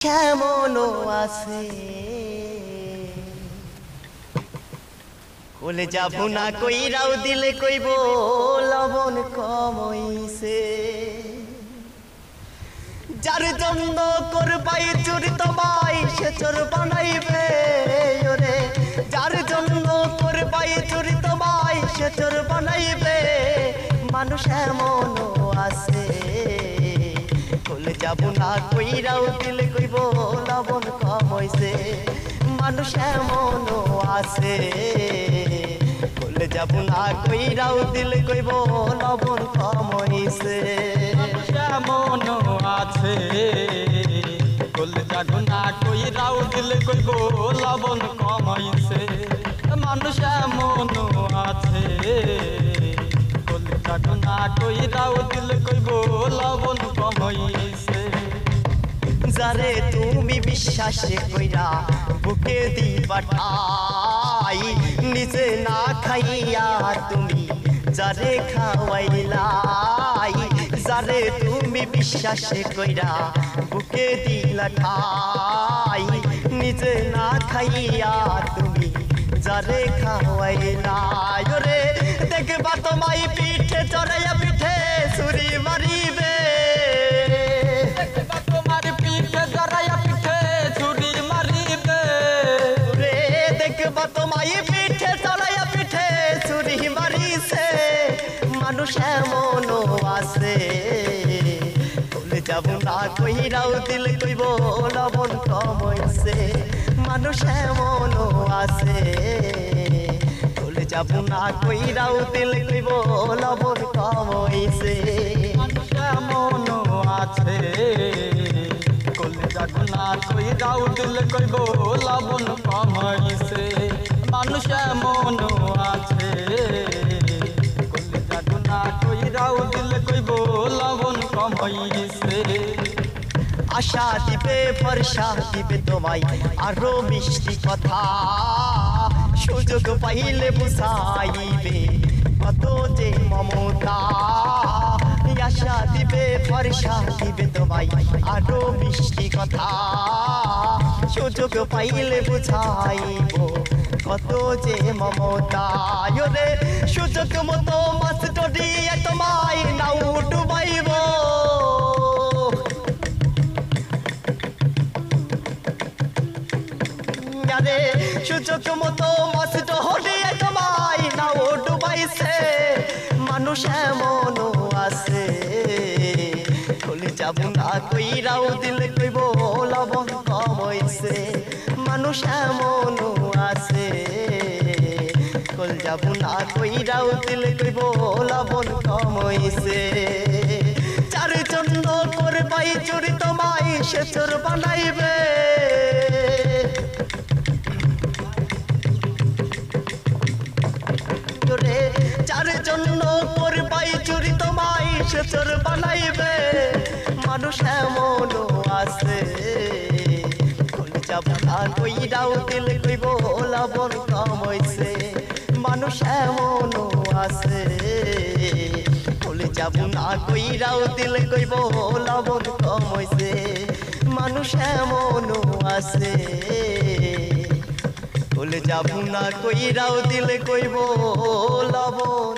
কেমনও আছে বলে যাব না কইরাও দিলে কইব লবণ কমইছে যার জন্য করবাই চুরি তোমায় সে চোর বানাইবে ওরে যার জন্য করবাই চুরি তোমায় সে চোর বানাইবে মানুষ এমনও আছে বলে যাব না কইরাও দিলে কইব লবণ কমইছে মানুষ এমনও আছে বলে যাব না কইরাও দিলে কইব লবণ কমইছে মানুষ এমনও আছে বলে যাব না কইরাও দিলে কইব লবণ কমইছে মানুষ এমনও আছে বলে যাব না কইরাও দিলে কইব লবণ কমইছে যারে তুমি বিশ্বাসে কইরা বুকে দিবা ঠাই নিজে না খাইয়া তুমি যারে খাওয়াইলাই যারে তুমি বিশ্বাসে কইরা বুকে দিলা ঠাই নিজে না খাইয়া তুমি যারে খাওয়াইলাই ওরে দেখবা তোমায় পিঠে চড়াইয়া পিঠে ছুরি মারিবে তোমায় পিঠে চড়াইয়া পিঠে ছুরি মারিছে মানুষ এমনও আছে বলে যাব না কইরাও দিলে কইব লবণ কমইছে মানুষ এমনও আছে বলে যাব না কইরাও দিলে কইব লবণ কমইছে মানুষ এমনও আছে বলে যাব না কইরাও দিলে কইব লবণ কমইছে মানুষ এমনও আছে বলে যাব না কইরাও দিলে কইব লবণ কমইছে আশা দিবে ভরসা দিবে তোমায় আরো মিষ্টি কথা সুযোগ পাইলে বুঝাইবে কত যে মমতা আশা দিবে ভরসা দিবে তোমায় আরো মিষ্টি কথা সুযোগ পাইলে বুঝাইব কত যে মমতা রে সুযোগ মতো মাছ ডরিয়ে তোমায় নাও ডুবাইব সুযোগ মতো মাছ ডরিয়ে তোমায় নাও ডুবাইছে মানুষ এমনও আছে বলে যাব না কইরাও দিলে কইব লবণ কমইছে মানুষ এমনও আছে বলে যাব না কইরাও দিলে কইব লবণ কমইছে যার জন্য করবাই চুরি তোমায় সে চোর বানাইবে যার জন্য করবাই চুরি তোমায় সে চোর বানাইবে মানুষ এমনও আছে বলে যাব না কইরাও দিলে কইব লবণ কমইছে মানুষ এমনও আছে বলে যাব না কইরাও দিলে কইব লবণ কমইছে মানুষ এমনও আছে বলে যাব না কইরাও দিলে কইব লবণ